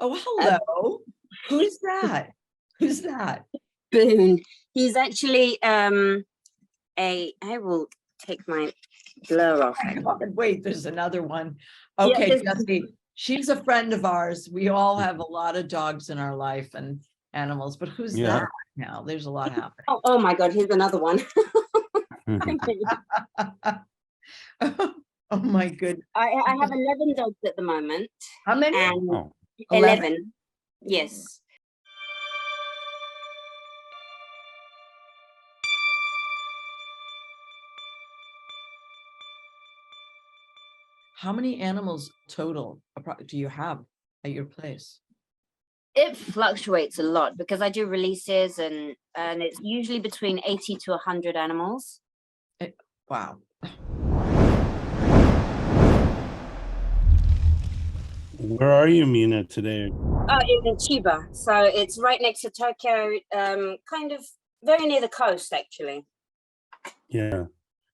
Oh, hello. Who's that? Who's that? Boone. He's actually I will take my blur off. Wait, there's another one. Okay, Yeah, Jesse, she's a friend of ours. We all have a lot of dogs in our life and animals, but who's that now? There's a lot happening. Oh my God, here's another one. Oh my goodness. I have 11 dogs at the moment. How many? And 11. Yes. How many animals total do you have at your place? It fluctuates a lot because I do releases and it's usually between 80 to 100 animals. Wow. Where are you, Mina, today? In Chiba. So it's right next to Tokyo, kind of very near the coast, actually. Yeah.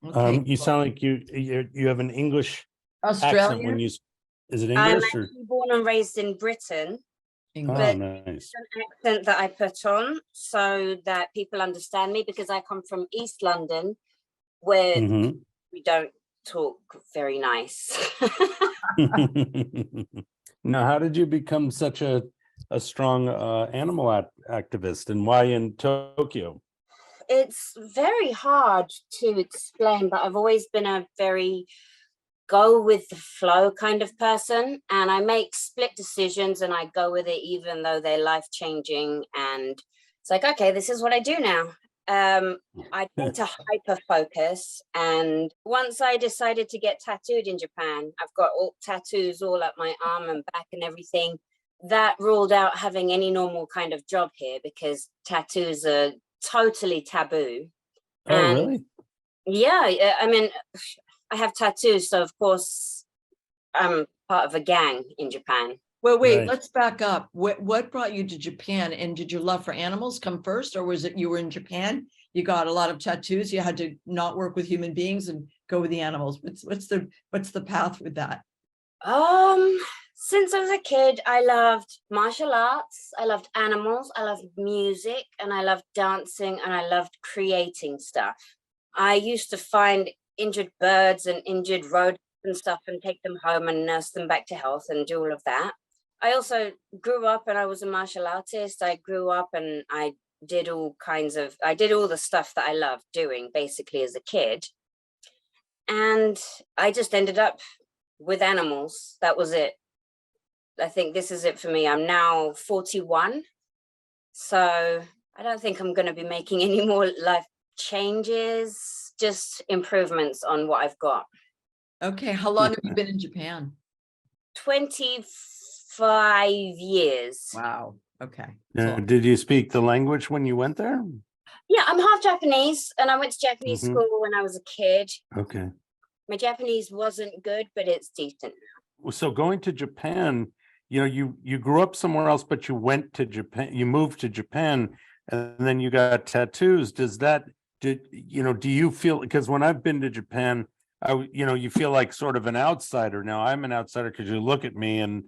Okay. You sound like you have an English accent Australia? when you. Is it I'm English or? actually born and raised in Britain. English. Oh, but nice. It's an accent that I put on so that people understand me because I come from East London, where we don't talk very nice. Now, how did you become such a strong animal activist, and why in Tokyo? It's very hard to explain, but I've always been a very go with the flow kind of person, and I make split decisions and I go with it even though they're life-changing, and it's like, okay, this is what I do now. I tend to hyper focus, and once I decided to get tattooed in Japan, I've got all tattoos all up my arm and back and everything. That ruled out having any normal kind of job here because tattoos are totally taboo. Oh, really? Yeah, I mean, I have tattoos, so of course I'm part of a gang in Japan. Well, wait, Right. let's back up. What brought you to Japan, and did your love for animals come first, or was it you were in Japan, you got a lot of tattoos, you had to not work with human beings and go with the animals? What's the path with that? Since I was a kid, I loved martial arts, I loved animals, I loved music, and I loved dancing, and I loved creating stuff. I used to find injured birds and injured rodents and stuff and take them home and nurse them back to health and do all of that. I also grew up and I was a martial artist. I grew up and I did all the stuff that I loved doing basically as a kid. And I just ended up with animals. That was it. I think this is it for me. I'm now 41. So I don't think I'm going to be making any more life changes, just improvements on what I've got. Okay, how long have you been in Japan? 25 years. Wow. Okay. Did you speak the language when you went there? Yeah, I'm half Japanese and I went to Japanese school when I was a kid. Okay. My Japanese wasn't good, but it's decent. So going to Japan, you grew up somewhere else, but you went to Japan, you moved to Japan, and then you got tattoos. Do you feel, because when I've been to Japan, you feel like sort of an outsider. Now I'm an outsider because you look at me and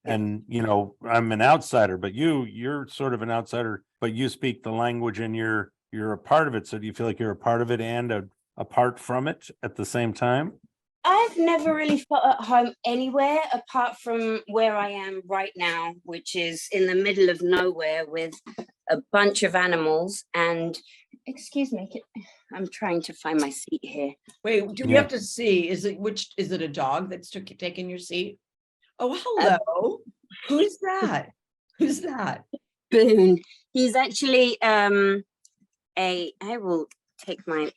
I'm an outsider, but you're sort of an outsider, but you speak the language and you're a part of it. So do you feel like you're a part of it and apart from it at the same time? I've never really felt at home anywhere apart from where I am right now, which is in the middle of nowhere with a bunch of animals. And excuse me, I'm trying to find my seat here. Wait, do we have to see? Is it a dog that's taking your seat? Oh, hello. Who's that? Who's that? Boone. He's actually I will take my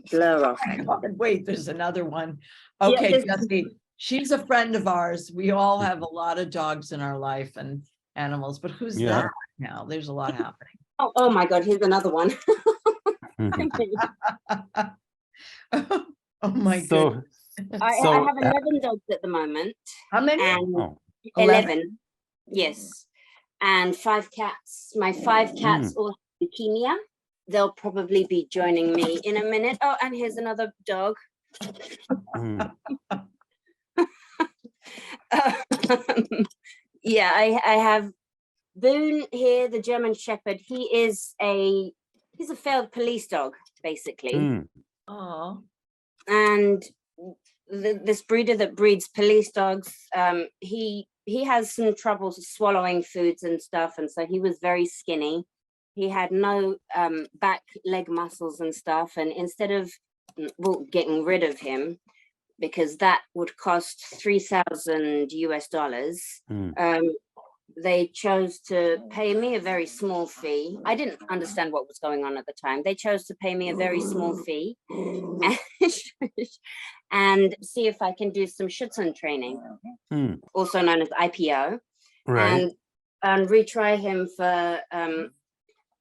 blur off. Wait, there's another one. Okay, Jesse, she's a friend of ours. We all have a lot of dogs in our life and animals, but who's that now? There's a lot happening. Oh my God, here's another one. Oh my So, goodness. I have 11 dogs at the moment. How many? And 11. Yes. And 5 cats. My 5 cats all have leukemia. They'll probably be joining me in a minute. Oh, and here's another dog. Yeah, I have Boone here, the German Shepherd, he's a failed police dog, basically. Mm. Oh, And this breeder that breeds police dogs, he has some trouble swallowing foods and stuff, and so he was very skinny. He had no back leg muscles and stuff, and instead of getting rid of him, because that would cost $3,000 US, they chose to pay me a very small fee. I didn't understand what was going on at the time. They chose to pay me a very small fee and see if I can do some Schutzen training, also known as IPO, Right. and retry him for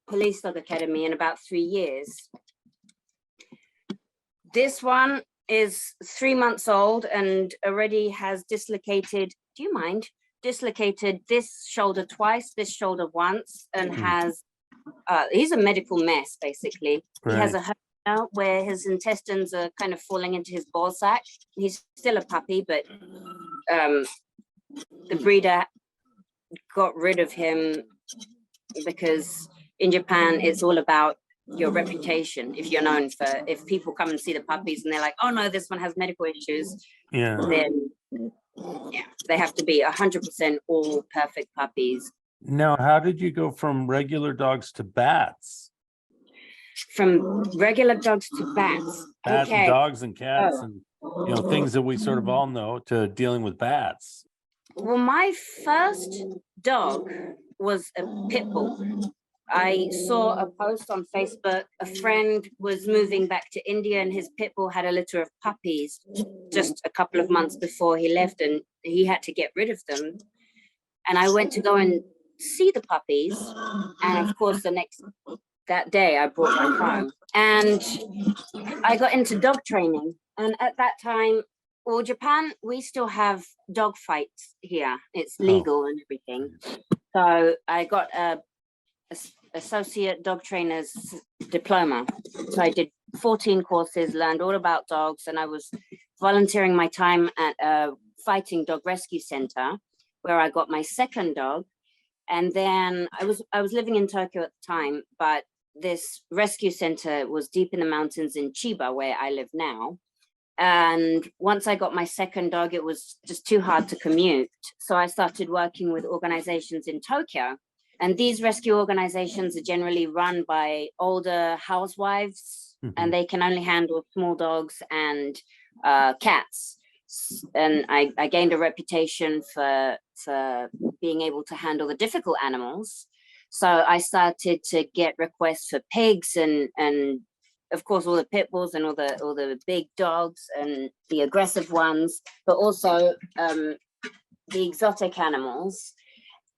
Police Dog Academy in about 3 years. This one is 3 months old and already has dislocated, do you mind? Dislocated this shoulder twice, this shoulder once, and has, he's a medical mess, basically. Right. He has a hernia where his intestines are kind of falling into his ball sack. He's still a puppy, but the breeder got rid of him because in Japan, it's all about your reputation. If you're known for, if people come and see the puppies and they're like, oh no, this one has medical issues, then yeah, they have to be 100% all perfect puppies. Now, how did you go from regular dogs to bats? From regular dogs to bats. Bats, Okay. dogs and cats, and things that we sort of all know, to dealing with bats. Well, my first dog was a pit bull. I saw a post on Facebook. A friend was moving back to India and his pit bull had a litter of puppies just a couple of months before he left, and he had to get rid of them. And I went to go and see the puppies. And of course, that day I brought them home. And I got into dog training. And at that time, well, Japan, we still have dog fights here. It's legal and everything. So I got a associate dog trainer's diploma. So I did 14 courses, learned all about dogs, and I was volunteering my time at a fighting dog rescue center where I got my second dog. And then I was living in Tokyo at the time, but this rescue center was deep in the mountains in Chiba, where I live now. And once I got my second dog, it was just too hard to commute. So I started working with organizations in Tokyo. And these rescue organizations are generally run by older housewives, and they can only handle small dogs and cats. And I gained a reputation for being able to handle the difficult animals. So I started to get requests for pigs and of course all the pit bulls and all the big dogs and the aggressive ones, but also the exotic animals.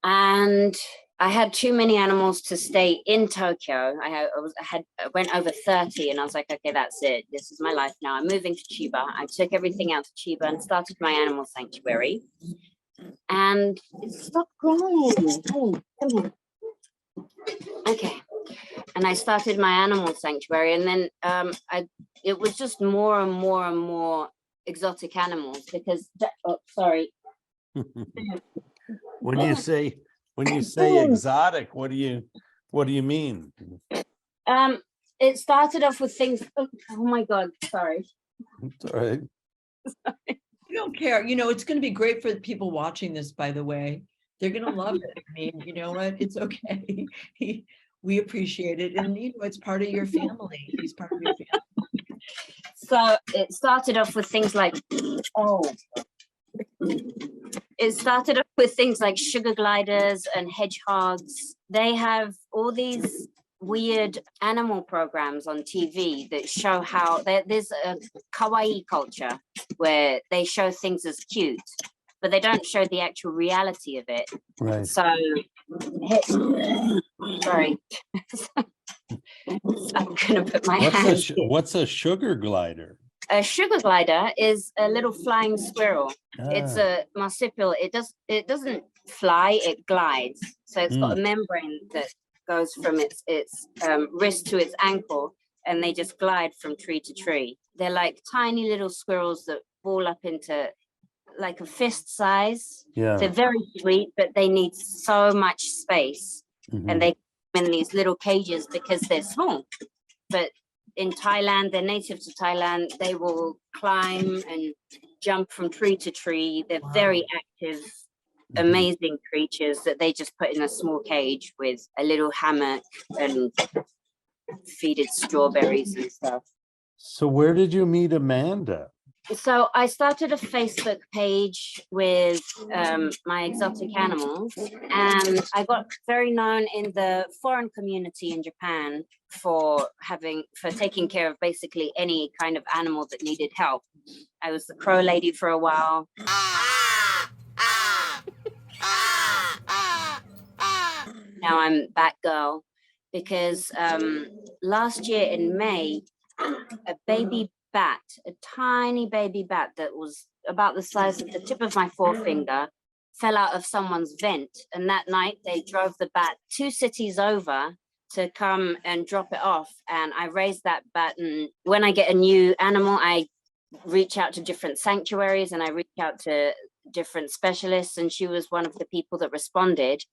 And I had too many animals to stay in Tokyo. I went over 30 and I was like, okay, that's it. This is my life now. I'm moving to Chiba. I took everything out to Chiba and started my animal sanctuary. And it stopped growing. Hey, come here. Okay. And I started my animal sanctuary, and then it was just more and more and more exotic animals because, sorry. When you say exotic, what do you mean? It started off with things. Oh my God, sorry. It's all right. you don't care. It's going to be great for the people watching this, by the way. They're going to love it. I mean, you know what? It's okay. We appreciate it. And, it's part of your family. He's part of your family. So it started off with things like, sugar gliders and hedgehogs. They have all these weird animal programs on TV that show how there's a kawaii culture where they show things as cute, but they don't show the actual reality of it. Right. So, sorry. I'm gonna put my hands. What's a sugar glider? A sugar glider is a little flying squirrel. It's a marsupial. It doesn't fly, it glides. So it's got a membrane that goes from its wrist to its ankle, and they just glide from tree to tree. They're like tiny little squirrels that ball up into like a fist size. Yeah. They're very sweet, but they need so much space. Mhm. And they come in these little cages because they're small. But in Thailand, they're native to Thailand. They will climb and jump from tree to tree. They're very active, amazing creatures that they just put in a small cage with a little hammock and feed it strawberries and stuff. So where did you meet Amanda? So I started a Facebook page with my exotic animals, and I got very known in the foreign community in Japan for taking care of basically any kind of animal that needed help. I was the crow lady for a while. Now I'm Batgirl because last year in May, a baby bat, a tiny baby bat that was about the size of the tip of my forefinger, fell out of someone's vent. And that night they drove the bat 2 cities over to come and drop it off. And I raised that bat. And when I get a new animal, I reach out to different sanctuaries and I reach out to different specialists. And she was one of the people that responded.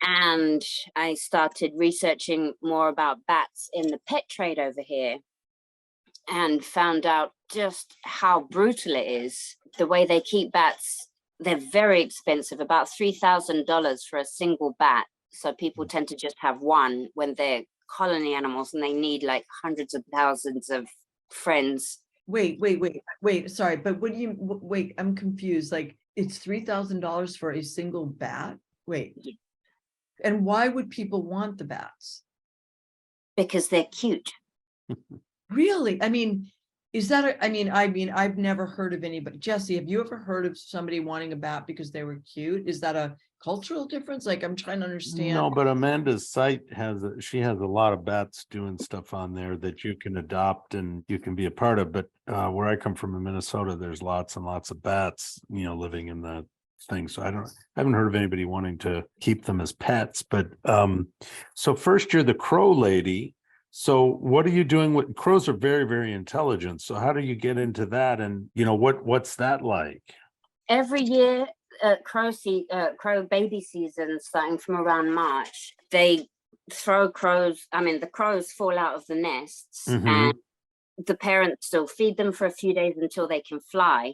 And I started researching more about bats in the pet trade over here, and found out just how brutal it is. The way they keep bats, they're very expensive, about $3,000 for a single bat. So people tend to just have one when they're colony animals and they need like hundreds of thousands of friends. Wait, sorry, but what do you, wait, I'm confused. Like, it's $3,000 for a single bat? Wait. And why would people want the bats? Because they're cute. Really? I mean, is that I've never heard of anybody. Jesse, have you ever heard of somebody wanting a bat because they were cute? Is that a cultural difference? Like, I'm trying to understand. No, but Amanda's site she has a lot of bats doing stuff on there that you can adopt and you can be a part of. But where I come from in Minnesota, there's lots and lots of bats, living in the thing. So I haven't heard of anybody wanting to keep them as pets. But so first you're the crow lady. So what are you doing with crows? Are very, very intelligent. So how do you get into that? And what's that like? Every year, crow baby season, starting from around March, they throw crows. I mean, the crows fall out of the nests, and the parents still feed them for a few days until they can fly.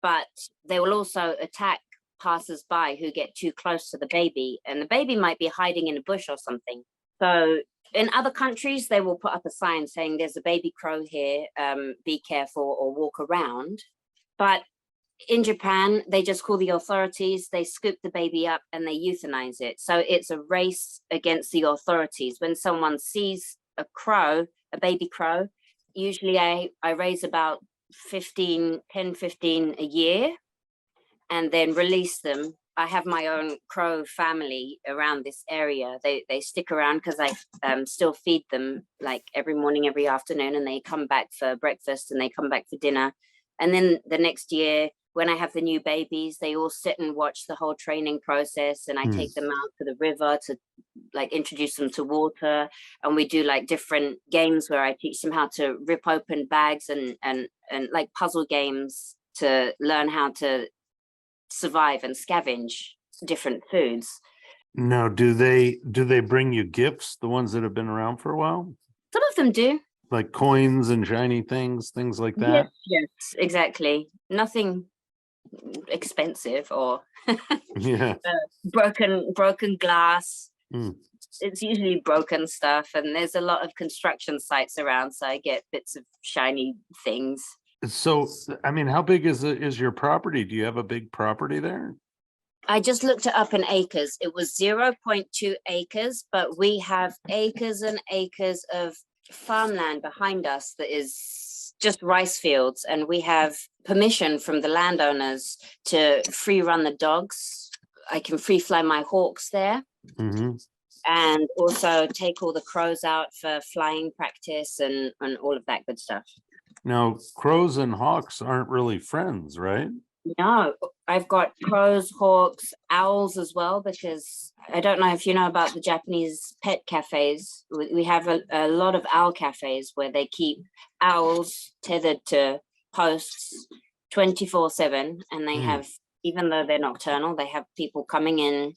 But they will also attack passers-by who get too close to the baby, and the baby might be hiding in a bush or something. So in other countries, they will put up a sign saying there's a baby crow here, be careful or walk around. But in Japan, they just call the authorities, they scoop the baby up and they euthanize it. So it's a race against the authorities. When someone sees a baby crow, usually I raise about 10, 15 a year and then release them. I have my own crow family around this area. They stick around because I still feed them like every morning, every afternoon, and they come back for breakfast and they come back for dinner. And then the next year, when I have the new babies, they all sit and watch the whole training process, and I take them out to the river to like introduce them to water. And we do like different games where I teach them how to rip open bags and like puzzle games to learn how to survive and scavenge different foods. Now, do they bring you gifts, the ones that have been around for a while? Some of them do. Like coins and shiny things like that? Yes, exactly. Nothing expensive or Yeah. broken glass. It's usually broken stuff, and there's a lot of construction sites around, so I get bits of shiny things. So, I mean, how big is your property? Do you have a big property there? I just looked it up in acres. It was 0.2 acres, but we have acres and acres of farmland behind us that is just rice fields, and we have permission from the landowners to free run the dogs. I can free fly my hawks there. And also take all the crows out for flying practice and all of that good stuff. Now, crows and hawks aren't really friends, right? No, I've got crows, hawks, owls as well, because I don't know if you know about the Japanese pet cafes. We have a lot of owl cafes where they keep owls tethered to posts 24/7, and they have, even though they're nocturnal, they have people coming in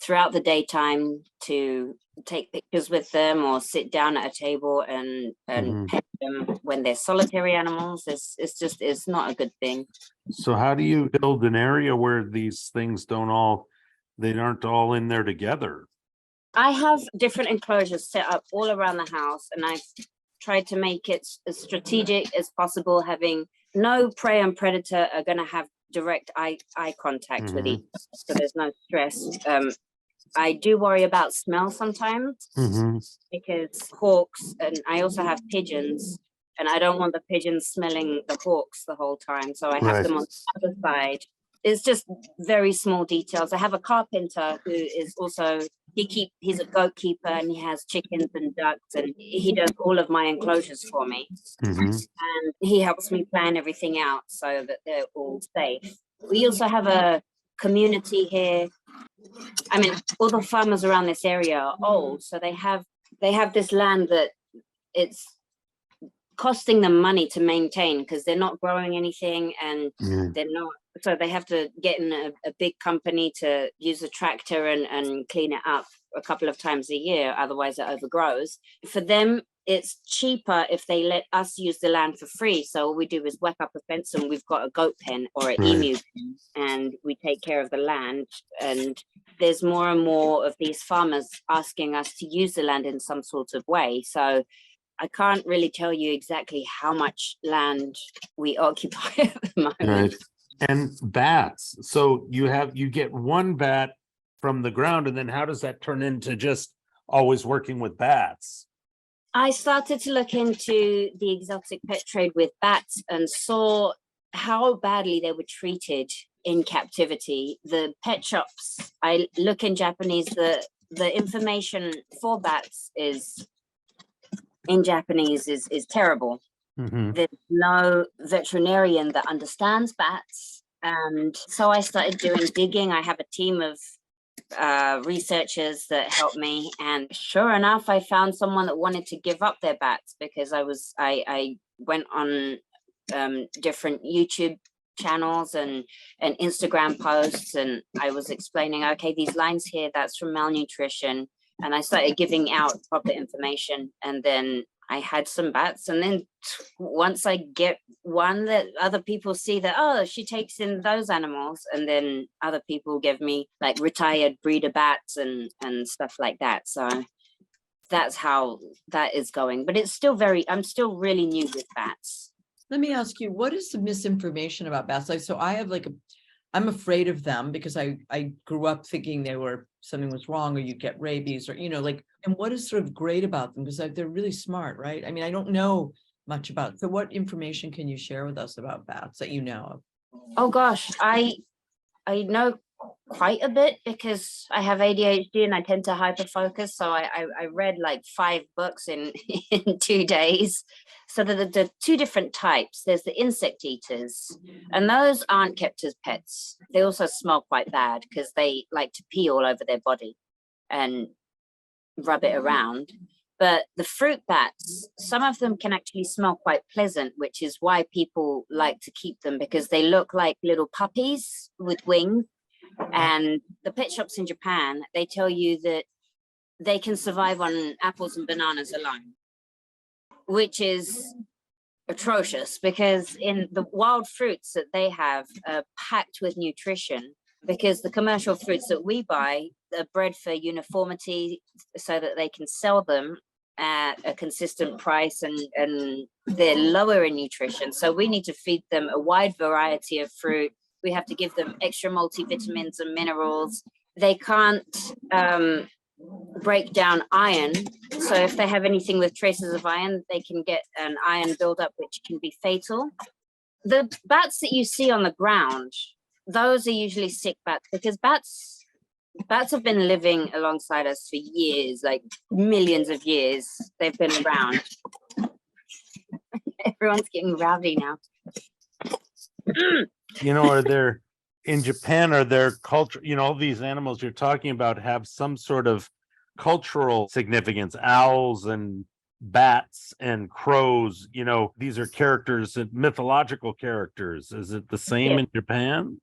throughout the daytime to take pictures with them or sit down at a table and pet them when they're solitary animals. It's not a good thing. So how do you build an area where these things they aren't all in there together? I have different enclosures set up all around the house, and I've tried to make it as strategic as possible, having no prey and predator are going to have direct eye contact with each other, so there's no stress. I do worry about smell sometimes because hawks, and I also have pigeons, and I don't want the pigeons smelling the hawks the whole time, so I have them on the other side. It's just very small details. I have a carpenter who is also, he's a goat keeper, and he has chickens and ducks, and he does all of my enclosures for me. And he helps me plan everything out so that they're all safe. We also have a community here. I mean, all the farmers around this area are old, so they have this land that it's costing them money to maintain because they're not growing anything, and they're not, so they have to get in a big company to use a tractor and clean it up a couple of times a year, otherwise it overgrows. For them, it's cheaper if they let us use the land for free. So all we do is whack up a fence, and we've got a goat pen or an emu pen, and we take care of the land. And there's more and more of these farmers asking us to use the land in some sort of way. So I can't really tell you exactly how much land we occupy at the moment. Right. And bats. So you get one bat from the ground, and then how does that turn into just always working with bats? I started to look into the exotic pet trade with bats and saw how badly they were treated in captivity. The pet shops, I look in Japanese, the information for bats is in Japanese is terrible. There's no veterinarian that understands bats. And so I started doing digging. I have a team of researchers that helped me, and sure enough, I found someone that wanted to give up their bats because I went on different YouTube channels and Instagram posts, and I was explaining, okay, these lines here, that's from malnutrition, and I started giving out proper information, and then I had some bats, and then once I get one that other people see that, oh, she takes in those animals, and then other people give me like retired breeder bats and stuff like that. So that's how that is going. But it's still I'm still really new with bats. Let me ask you, what is the misinformation about bats? Like, so I have I'm afraid of them because I grew up thinking something was wrong, or you get rabies, or, and what is sort of great about them? Because they're really smart, right? I mean, I don't know much about, so what information can you share with us about bats that you know of? Oh gosh, I know quite a bit because I have ADHD and I tend to hyperfocus. So I read like 5 books in 2 days. So the 2 different types, there's the insect eaters, and those aren't kept as pets. They also smell quite bad because they like to pee all over their body and rub it around. But the fruit bats, some of them can actually smell quite pleasant, which is why people like to keep them, because they look like little puppies with wings. And the pet shops in Japan, they tell you that they can survive on apples and bananas alone, which is atrocious, because in the wild fruits that they have are packed with nutrition, because the commercial fruits that we buy are bred for uniformity so that they can sell them at a consistent price, and they're lower in nutrition. So we need to feed them a wide variety of fruit. We have to give them extra multivitamins and minerals. They can't break down iron. So if they have anything with traces of iron, they can get an iron buildup, which can be fatal. The bats that you see on the ground, those are usually sick bats, because bats have been living alongside us for years, like millions of years. They've been around. Everyone's getting rowdy now. In Japan, are there culture, all these animals you're talking about have some sort of cultural significance? Owls and bats and crows, these are characters, mythological characters. Is it the same in Japan?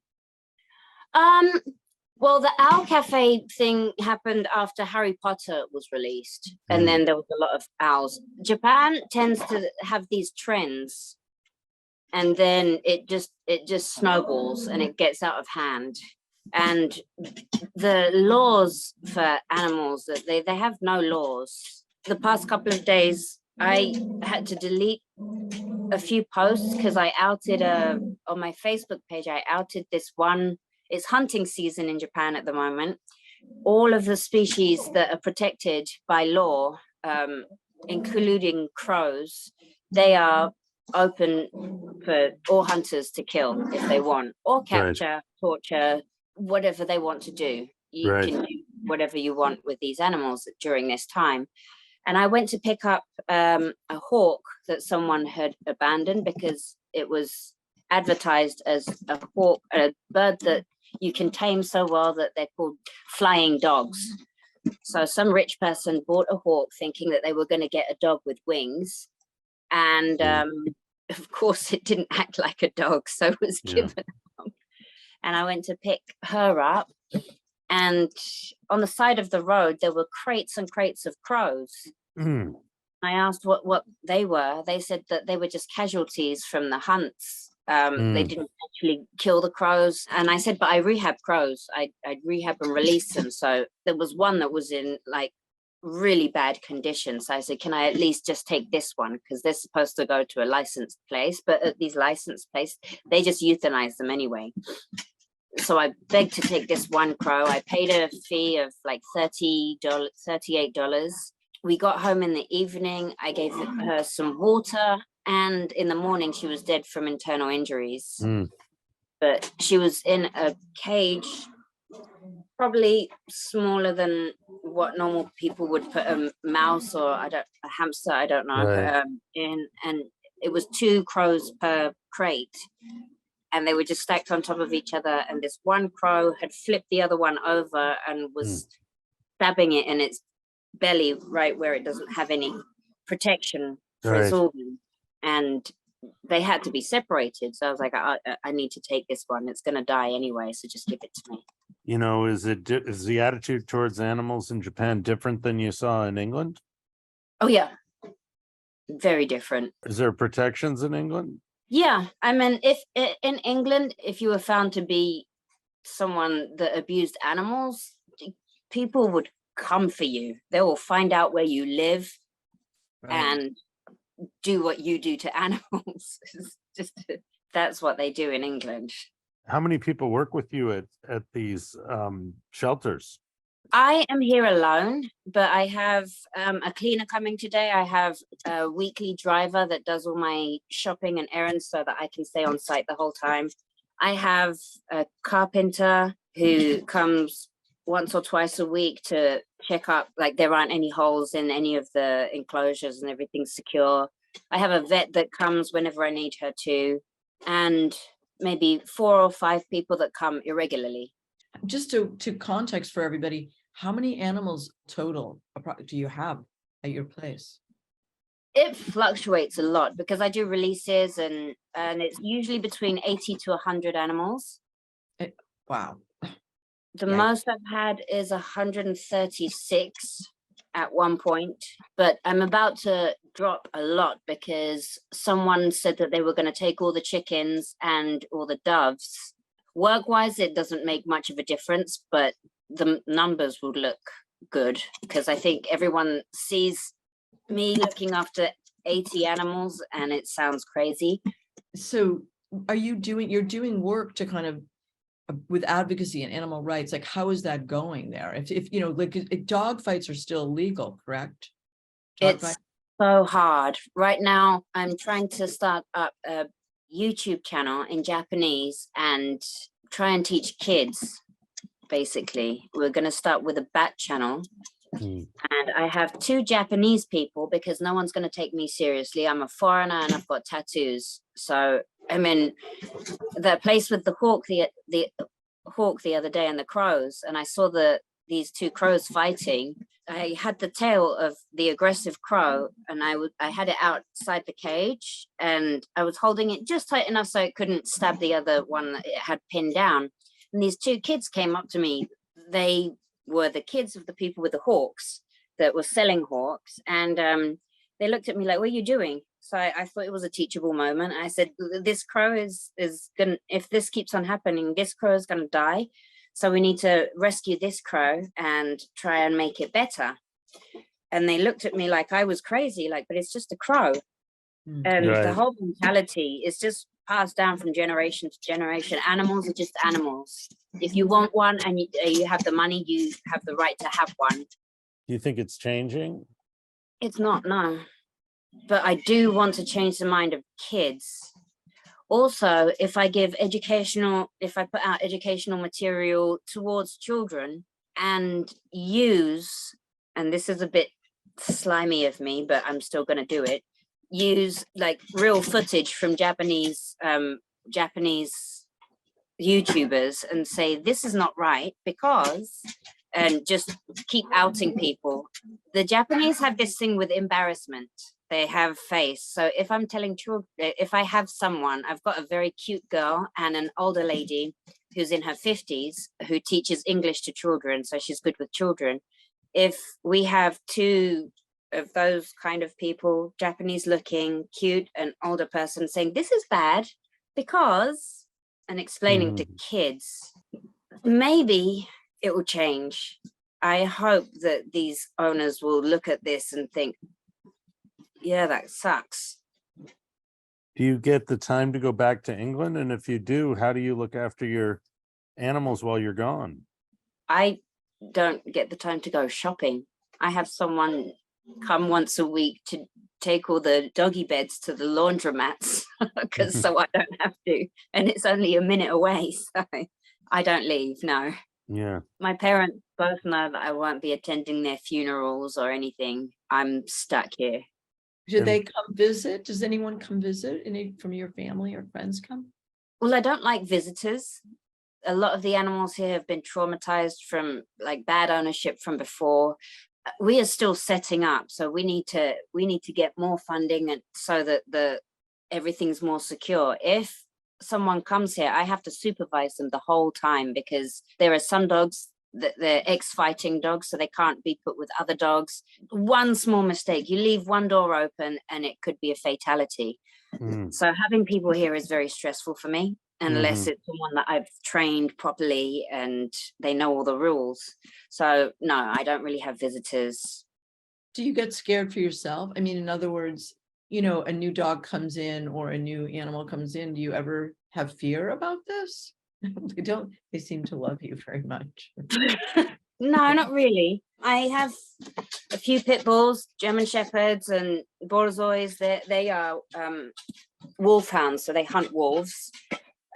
Well, the Owl Cafe thing happened after Harry Potter was released, and then there was a lot of owls. Japan tends to have these trends, and then it just snowballs and it gets out of hand. And the laws for animals, that they have no laws. The past couple of days, I had to delete a few posts because I outed on my Facebook page. I outed this one. It's hunting season in Japan at the moment. All of the species that are protected by law, including crows, they are open for all hunters to kill if they want, or capture, torture, whatever they want to do. You can do whatever you want with these animals during this time. And I went to pick up a hawk that someone had abandoned because it was advertised as a hawk, a bird that you can tame so well that they're called flying dogs. So some rich person bought a hawk thinking that they were going to get a dog with wings. And of course, it didn't act like a dog, so it was given up. And I went to pick her up. And on the side of the road, there were crates and crates of crows. I asked what they were. They said that they were just casualties from the hunts. They didn't actually kill the crows. And I said, but I rehab crows. I'd rehab and release them. So there was one that was in like really bad condition. So I said, can I at least just take this one? Because they're supposed to go to a licensed place. But at these licensed places, they just euthanize them anyway. So I begged to take this one crow. I paid a fee of like $38. We got home in the evening. I gave her some water. And in the morning, she was dead from internal injuries. But she was in a cage, probably smaller than what normal people would put a mouse or a hamster, I don't know, in. And it was 2 crows per crate. And they were just stacked on top of each other. And this one crow had flipped the other one over and was stabbing it in its belly, right where it doesn't have any protection for its organ. And they had to be separated. So I was like, I need to take this one. It's going to die anyway. So just give it to me. Is the attitude towards animals in Japan different than you saw in England? Oh, yeah. Very different. Is there protections in England? Yeah. I mean, if in England, if you were found to be someone that abused animals, people would come for you. They will find out where you live and do what you do to animals. That's what they do in England. How many people work with you at these shelters? I am here alone, but I have a cleaner coming today. I have a weekly driver that does all my shopping and errands so that I can stay on site the whole time. I have a carpenter who comes once or twice a week to check up, like there aren't any holes in any of the enclosures and everything's secure. I have a vet that comes whenever I need her to, and maybe 4 or 5 people that come irregularly. Just to context for everybody, how many animals total do you have at your place? It fluctuates a lot because I do releases and it's usually between 80 to 100 animals. Wow. The most I've had is 136 at one point, but I'm about to drop a lot because someone said that they were going to take all the chickens and all the doves. Work-wise, it doesn't make much of a difference, but the numbers would look good because I think everyone sees me looking after 80 animals and it sounds crazy. So you're doing work to kind of with advocacy and animal rights, like how is that going there? If like dog fights are still legal, correct? It's so hard. Right now, I'm trying to start up a YouTube channel in Japanese and try and teach kids, basically. We're going to start with a bat channel. And I have 2 Japanese people because no one's going to take me seriously. I'm a foreigner and I've got tattoos. So, I mean, the place with the hawk, the hawk the other day and the crows, and I saw these 2 crows fighting. I had the tail of the aggressive crow, and I had it outside the cage, and I was holding it just tight enough so it couldn't stab the other one that it had pinned down. And these two kids came up to me. They were the kids of the people with the hawks that were selling hawks, and they looked at me like, "What are you doing?" So I thought it was a teachable moment. I said, "This crow is gonna, if this keeps on happening, this crow is gonna die. So we need to rescue this crow and try and make it better." And they looked at me like I was crazy, like, but it's just a crow. And the Right. whole mentality is just passed down from generation to generation. Animals are just animals. If you want one and you have the money, you have the right to have one. Do you think it's changing? It's not, no. But I do want to change the mind of kids. Also, if I put out educational material towards children and use, and this is a bit slimy of me, but I'm still going to do it, use like real footage from Japanese YouTubers and say, this is not right because, and just keep outing people. The Japanese have this thing with embarrassment. They have face. So if I'm telling children, if I have someone, I've got a very cute girl and an older lady who's in her 50s who teaches English to children. So she's good with children. If we have two of those kind of people, Japanese looking, cute, and older person saying, this is bad because, and explaining to kids, maybe it will change. I hope that these owners will look at this and think, yeah, that sucks. Do you get the time to go back to England? And if you do, how do you look after your animals while you're gone? I don't get the time to go shopping. I have someone come once a week to take all the doggy beds to the laundromats because so I don't have to. And it's only a minute away. So I don't leave, no. Yeah. My parents both know that I won't be attending their funerals or anything. I'm stuck here. Do they come visit? Does anyone come visit? Any from your family or friends come? Well, I don't like visitors. A lot of the animals here have been traumatized from like bad ownership from before. We are still setting up, so we need to get more funding and so that everything's more secure. If someone comes here, I have to supervise them the whole time because there are some dogs that they're ex-fighting dogs, so they can't be put with other dogs. One small mistake, you leave one door open and it could be a fatality. So having people here is very stressful for me, unless it's someone that I've trained properly and they know all the rules. So no, I don't really have visitors. Do you get scared for yourself? I mean, in other words, a new dog comes in or a new animal comes in. Do you ever have fear about this? They seem to love you very much. No, not really. I have a few pit bulls, German shepherds and borzois. They are wolfhounds, so they hunt wolves.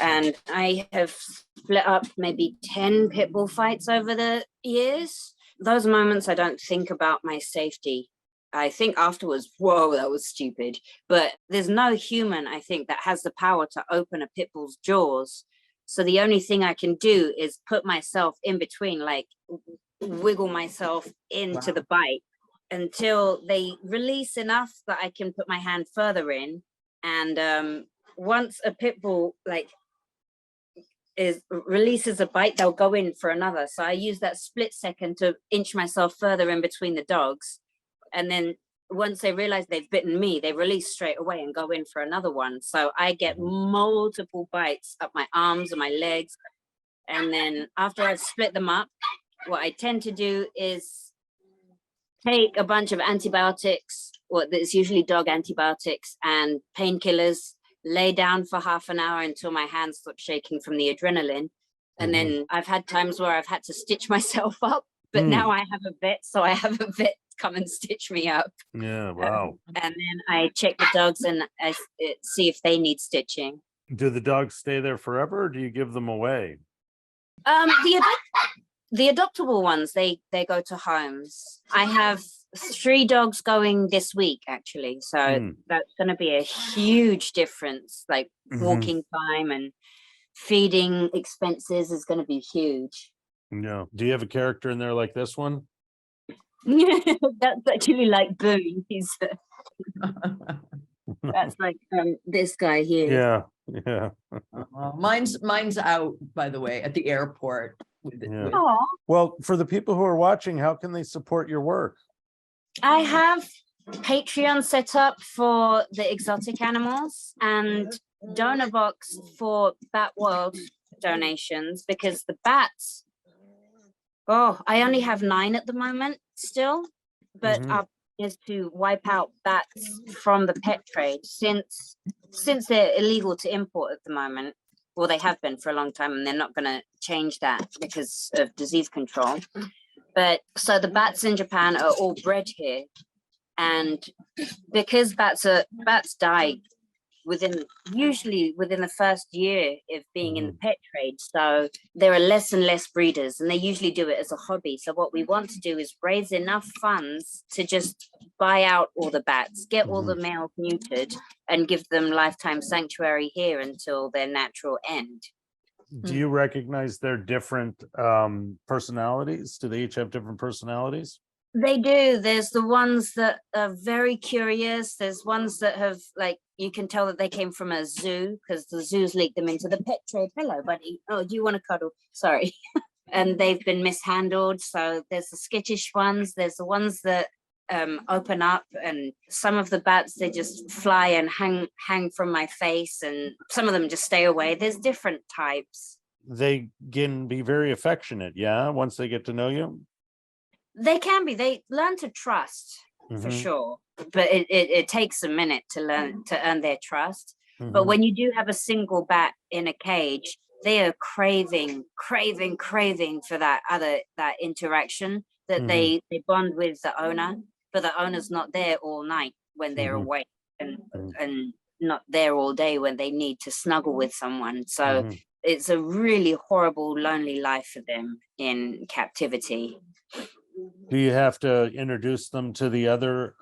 And I have split up maybe 10 pit bull fights over the years. Those moments I don't think about my safety. I think afterwards, whoa, that was stupid. But there's no human, I think, that has the power to open a pit bull's jaws. So the only thing I can do is put myself in between, like wiggle myself into the bite until they release enough that I can put my hand further in. And once a pit bull releases a bite, they'll go in for another. So I use that split second to inch myself further in between the dogs. And then once they realize they've bitten me, they release straight away and go in for another one. So I get multiple bites up my arms and my legs. And then after I've split them up, what I tend to do is take a bunch of antibiotics, it's usually dog antibiotics and painkillers, lay down for half an hour until my hands stop shaking from the adrenaline. And then I've had times where I've had to stitch myself up, but now I have a vet, so I have a vet come and stitch me up. Yeah, wow. And then I check the dogs and I see if they need stitching. Do the dogs stay there forever or do you give them away? The adoptable ones, they go to homes. I have 3 dogs going this week, actually. So that's going to be a huge difference. Like walking time and feeding expenses is going to be huge. Yeah. Do you have a character in there like this one? That's actually like Boone. He's that's like this guy here. Yeah. Mine's out, by the way, at the airport. Yeah. Aw. Well, for the people who are watching, how can they support your work? I have Patreon set up for the exotic animals and donor box for Bat World donations, because the bats, I only have 9 at the moment still, but Mhm. our plan is to wipe out bats from the pet trade since they're illegal to import at the moment. Well, they have been for a long time, and they're not going to change that because of disease control. But so the bats in Japan are all bred here, and because bats die usually within the first year of being in the pet trade, so there are less and less breeders, and they usually do it as a hobby. So what we want to do is raise enough funds to just buy out all the bats, get all the males neutered, and give them lifetime sanctuary here until their natural end. Do you recognize their different personalities? Do they each have different personalities? They do. There's the ones that are very curious. There's ones that have, like, you can tell that they came from a zoo because the zoos leaked them into the pet trade. Hello, buddy. Oh, do you want to cuddle? Sorry. And they've been mishandled. So there's the skittish ones. There's the ones that open up, and some of the bats, they just fly and hang from my face, and some of them just stay away. There's different types. They can be very affectionate, yeah, once they get to know you. They can be. They learn to trust for sure, but it takes a minute to learn to earn their trust. But when you do have a single bat in a cage, they are craving for that interaction, that they bond with the owner, but the owner's not there all night when they're awake, and not there all day when they need to snuggle with someone. So it's a really horrible, lonely life for them in captivity. Do you have to introduce them to the other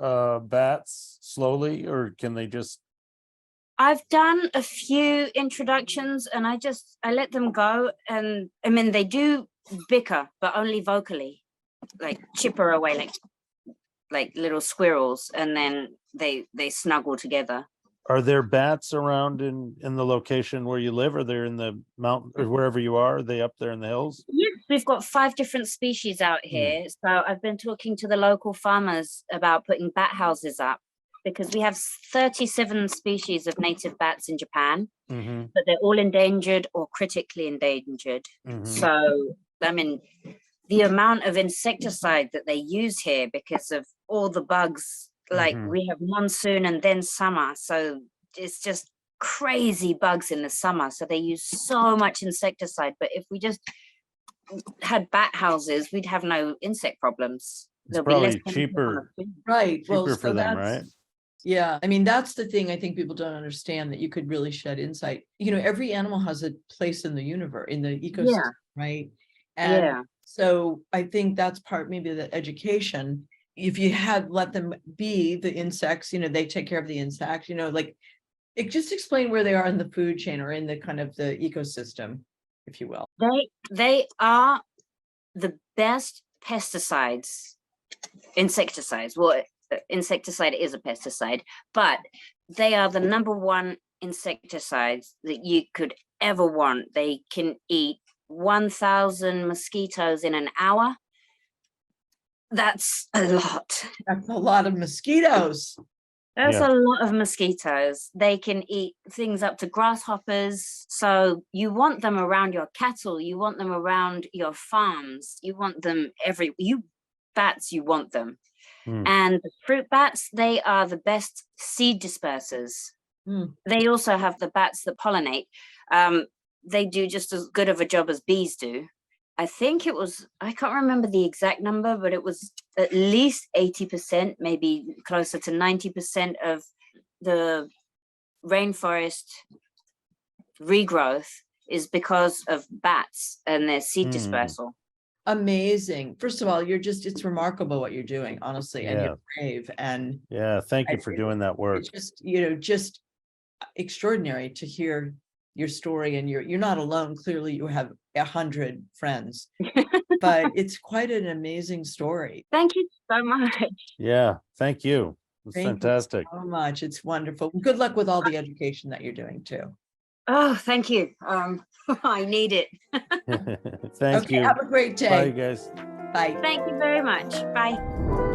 bats slowly, or can they just? I've done a few introductions, and I let them go. And I mean, they do bicker, but only vocally, like chipper away, like little squirrels, and then they snuggle together. Are there bats around in the location where you live? Are they in the mountain or wherever you are? Are they up there in the hills? Yes, we've got 5 different species out here. So I've been talking to the local farmers about putting bat houses up, because we have 37 species of native bats in Japan, but they're all endangered or critically endangered. So, I mean, the amount of insecticide that they use here, because of all the bugs, like we have monsoon and then summer, so it's just crazy bugs in the summer, so they use so much insecticide. But if we just had bat houses, we'd have no insect problems. It's probably cheaper, right? cheaper for them, right? Yeah, I mean, that's the thing I think people don't understand, that you could really shed insight. You know, every animal has a place in the universe, in the ecosystem, right? And so I think that's part, maybe the education. If you had let them be the insects, you know, they take care of the insects, you know, like it just explain where they are in the food chain, or in the kind of the ecosystem, if you will. They are the best pesticides, insecticides. Well, insecticide is a pesticide, but they are the #1 insecticides that you could ever want. They can eat 1,000 mosquitoes in an hour. That's a lot. That's a lot of mosquitoes. That's a lot of mosquitoes. They can eat things up to grasshoppers. So you want them around your cattle. You want them around your farms. You want them bats, you want them. And the fruit bats, they are the best seed dispersers. They also have the bats that pollinate. They do just as good of a job as bees do. I think it was, I can't remember the exact number, but it was at least 80%, maybe closer to 90% of the rainforest regrowth is because of bats and their seed dispersal. Amazing. First of all, it's remarkable what you're doing, honestly, and you're brave. And thank you for doing that work. It's just, just extraordinary to hear your story, and you're not alone. Clearly you have 100 friends, but it's quite an amazing story. Thank you so much. Yeah, thank you. It's Thank fantastic. you so much. It's wonderful. Good luck with all the education that you're doing too. Oh, thank you. I need it. Thank Okay, you. have a great Bye, day. guys. Bye. Thank you very much. Bye.